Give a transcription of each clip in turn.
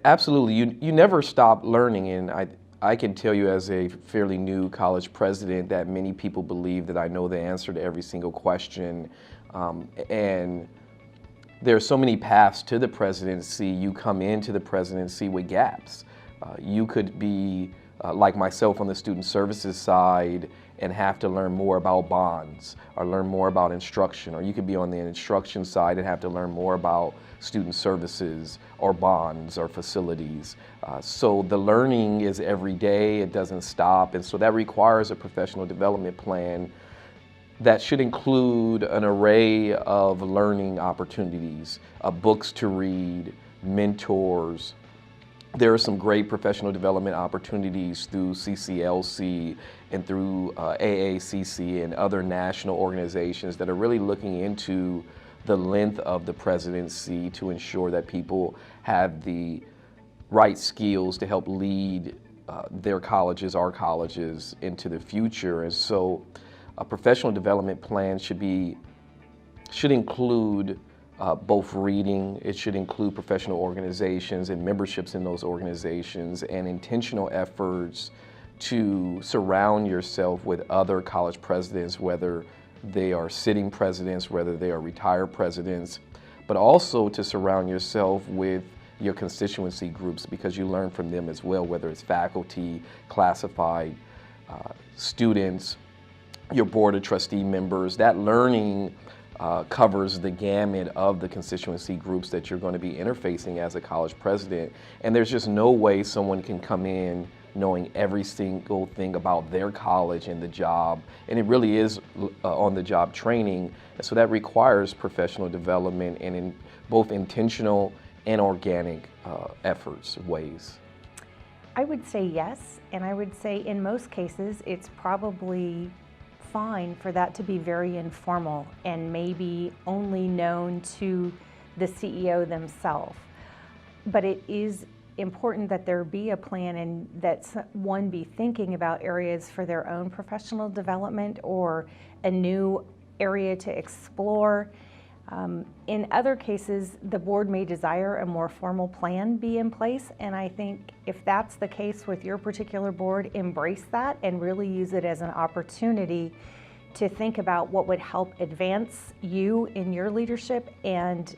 Absolutely. You never stop learning, and I can tell you as a fairly new college president that many people believe that I know the answer to every single question. And there are so many paths to the presidency. You come into the presidency with gaps. You could be like myself on the student services side and have to learn more about bonds or learn more about instruction, or you could be on the instruction side and have to learn more about student services or bonds or facilities. So the learning is every day, it doesn't stop, and so that requires a professional development plan that should include an array of learning opportunities, books to read, mentors. There are some great professional development opportunities through CCLC and through AACC and other national organizations that are really looking into the length of the presidency to ensure that people have the right skills to help lead their colleges, our colleges, into the future. And so a professional development plan should include both reading, it should include professional organizations and memberships in those organizations, and intentional efforts to surround yourself with other college presidents, whether they are sitting presidents, whether they are retired presidents, but also to surround yourself with your constituency groups, because you learn from them as well, whether it's faculty, classified students, your board of trustee members. That learning covers the gamut of the constituency groups that you're going to be interfacing as a college president. And there's just no way someone can come in knowing every single thing about their college and the job. And it really is on-the-job training. And so that requires professional development and in both intentional and organic efforts, ways. I would say yes, and I would say in most cases it's probably fine for that to be very informal and maybe only known to the CEO themselves. But it is important that there be a plan and that one be thinking about areas for their own professional development or a new area to explore. In other cases, the board may desire a more formal plan be in place, and I think if that's the case with your particular board, embrace that and really use it as an opportunity to think about what would help advance you in your leadership, and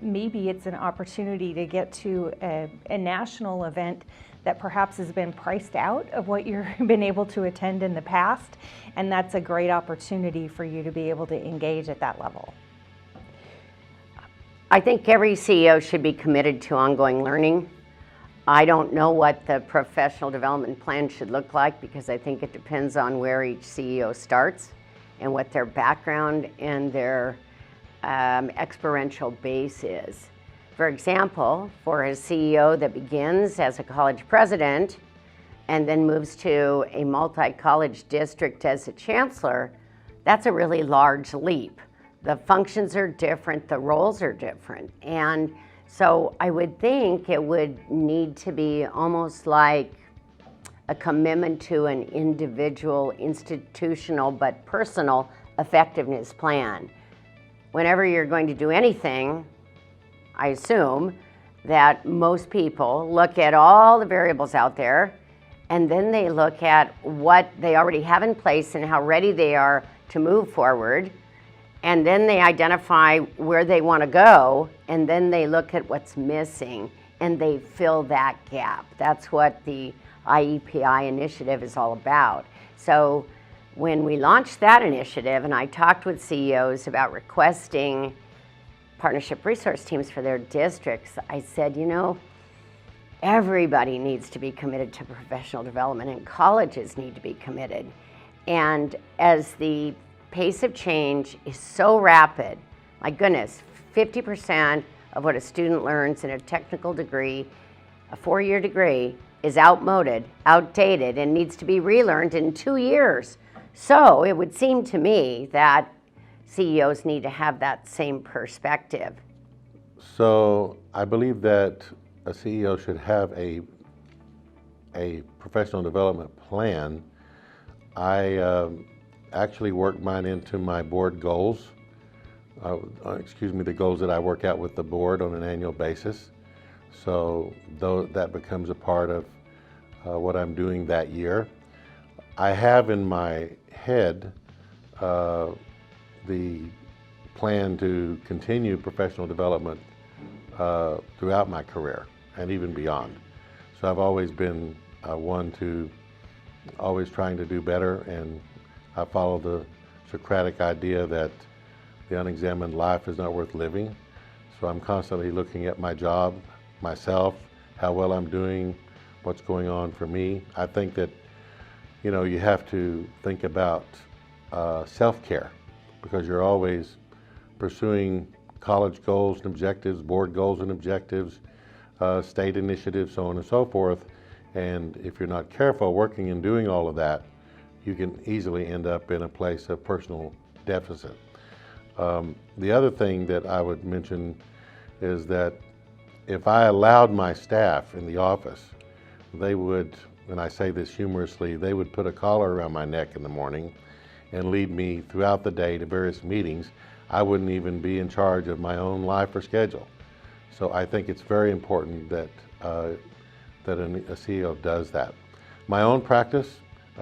maybe it's an opportunity to get to a national event that perhaps has been priced out of what you've been able to attend in the past, and that's a great opportunity for you to be able to engage at that level. I think every CEO should be committed to ongoing learning. I don't know what the professional development plan should look like, because I think it depends on where each CEO starts and what their background and their experiential base is. For example, for a CEO that begins as a college president and then moves to a multi-college district as a chancellor, that's a really large leap. The functions are different, the roles are different. And so I would think it would need to be almost like a commitment to an individual, institutional, but personal effectiveness plan. Whenever you're going to do anything, I assume that most people look at all the variables out there, and then they look at what they already have in place and how ready they are to move forward. And then they identify where they want to go, and then they look at what's missing, and they fill that gap. That's what the IEPI initiative is all about. So when we launched that initiative, and I talked with CEOs about requesting partnership resource teams for their districts, I said, you know, everybody needs to be committed to professional development, and colleges need to be committed. And as the pace of change is so rapid, my goodness, 50% of what a student learns in a technical degree, a 4-year degree, is outmoded, outdated, and needs to be relearned in 2 years. So it would seem to me that CEOs need to have that same perspective. So I believe that a CEO should have a professional development plan. I actually work mine into my board goals, the goals that I work out with the board on an annual basis. So that becomes a part of what I'm doing that year. I have in my head the plan to continue professional development throughout my career and even beyond. So I've always been one to always trying to do better, and I follow the Socratic idea that the unexamined life is not worth living. So I'm constantly looking at my job, myself, how well I'm doing, what's going on for me. I think that, you know, you have to think about self-care, because you're always pursuing college goals and objectives, board goals and objectives, state initiatives, so on and so forth. And if you're not careful working and doing all of that, you can easily end up in a place of personal deficit. The other thing that I would mention is that if I allowed my staff in the office, they would, and I say this humorously, they would put a collar around my neck in the morning and lead me throughout the day to various meetings. I wouldn't even be in charge of my own life or schedule. So I think it's very important that a CEO does that. My own practice,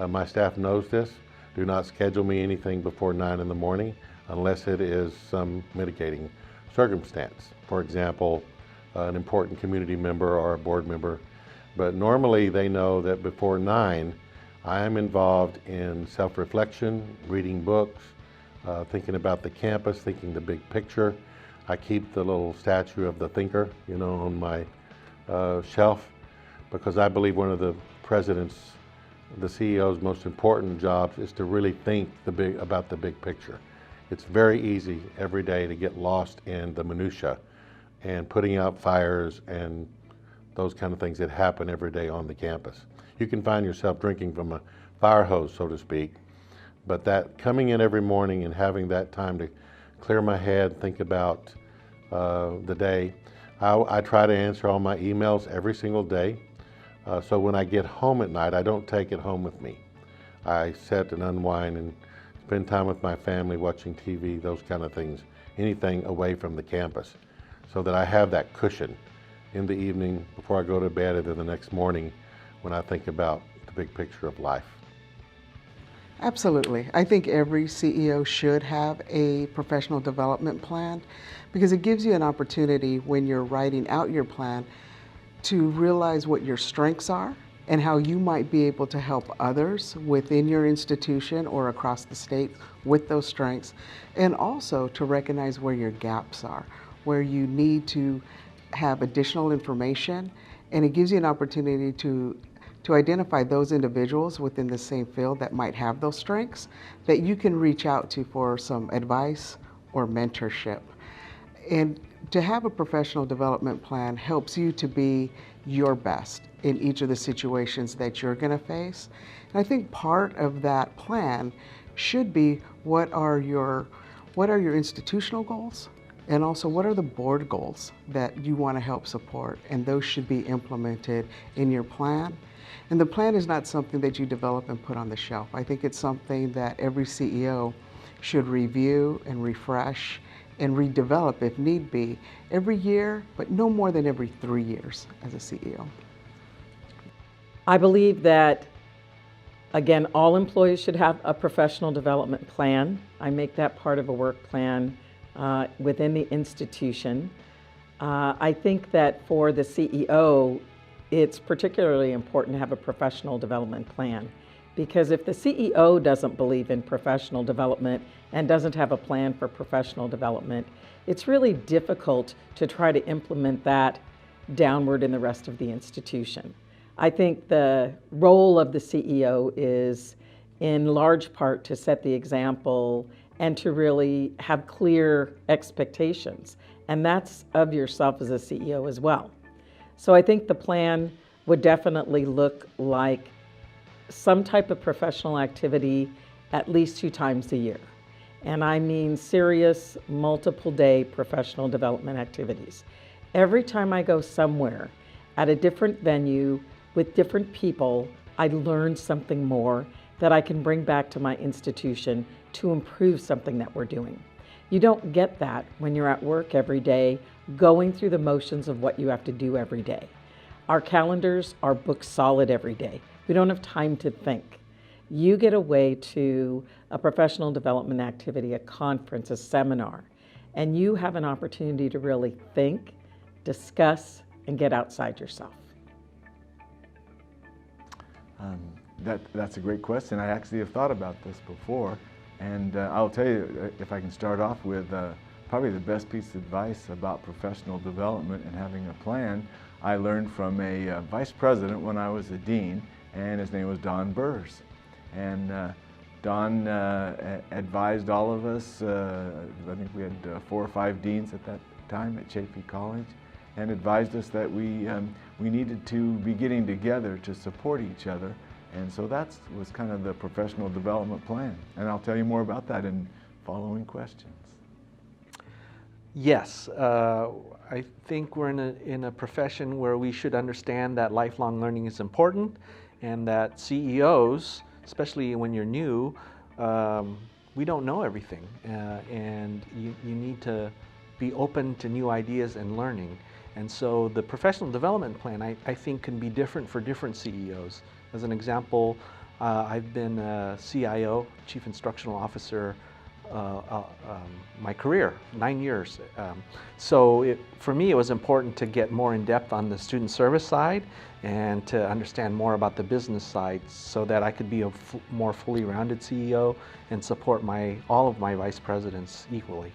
my staff knows this, do not schedule me anything before 9 in the morning unless it is some mitigating circumstance. For example, an important community member or a board member. But normally they know that before 9, I am involved in self-reflection, reading books, thinking about the campus, thinking the big picture. I keep the little statue of the thinker, you know, on my shelf, because I believe one of the president's, the CEO's most important jobs is to really think about the big picture. It's very easy every day to get lost in the minutia and putting out fires and those kind of things that happen every day on the campus. You can find yourself drinking from a fire hose, so to speak, but that coming in every morning and having that time to clear my head, think about the day. I try to answer all my emails every single day. So when I get home at night, I don't take it home with me. I sit and unwind and spend time with my family, watching TV, those kind of things, anything away from the campus, so that I have that cushion in the evening before I go to bed and then the next morning when I think about the big picture of life. Absolutely. I think every CEO should have a professional development plan, because it gives you an opportunity when you're writing out your plan to realize what your strengths are and how you might be able to help others within your institution or across the state with those strengths, and also to recognize where your gaps are, where you need to have additional information, and it gives you an opportunity to identify those individuals within the same field that might have those strengths that you can reach out to for some advice or mentorship. And to have a professional development plan helps you to be your best in each of the situations that you're going to face. And I think part of that plan should be what are your institutional goals, and also what are the board goals that you want to help support, and those should be implemented in your plan. And the plan is not something that you develop and put on the shelf. I think it's something that every CEO should review and refresh and redevelop if need be every year, but no more than every 3 years as a CEO. I believe that, again, all employees should have a professional development plan. I make that part of a work plan within the institution. I think that for the CEO, it's particularly important to have a professional development plan, because if the CEO doesn't believe in professional development and doesn't have a plan for professional development, it's really difficult to try to implement that downward in the rest of the institution. I think the role of the CEO is in large part to set the example and to really have clear expectations, and that's of yourself as a CEO as well. So I think the plan would definitely look like some type of professional activity at least 2 times a year. And I mean serious, multiple day professional development activities. Every time I go somewhere at a different venue with different people, I learn something more that I can bring back to my institution to improve something that we're doing. You don't get that when you're at work every day, going through the motions of what you have to do every day. Our calendars are booked solid every day. We don't have time to think. You get away to a professional development activity, a conference, a seminar, and you have an opportunity to really think, discuss, and get outside yourself. That's a great question. I actually have thought about this before, and I'll tell you, if I can start off with probably the best piece of advice about professional development and having a plan, I learned from a vice president when I was a dean, and his name was Don Burrs. And Don advised all of us, I think we had 4 or 5 deans at that time at Chaffey College, and advised us that we needed to be getting together to support each other. And so that was kind of the professional development plan. And I'll tell you more about that in following questions. Yes, I think we're in a profession where we should understand that lifelong learning is important, and that CEOs, especially when you're new, we don't know everything, and you need to be open to new ideas and learning. And so the professional development plan, I think, can be different for different CEOs. As an example, I've been a CIO, Chief Instructional Officer, my career, 9 years. So for me, it was important to get more in depth on the student service side and to understand more about the business side so that I could be a more fully rounded CEO and support all of my vice presidents equally.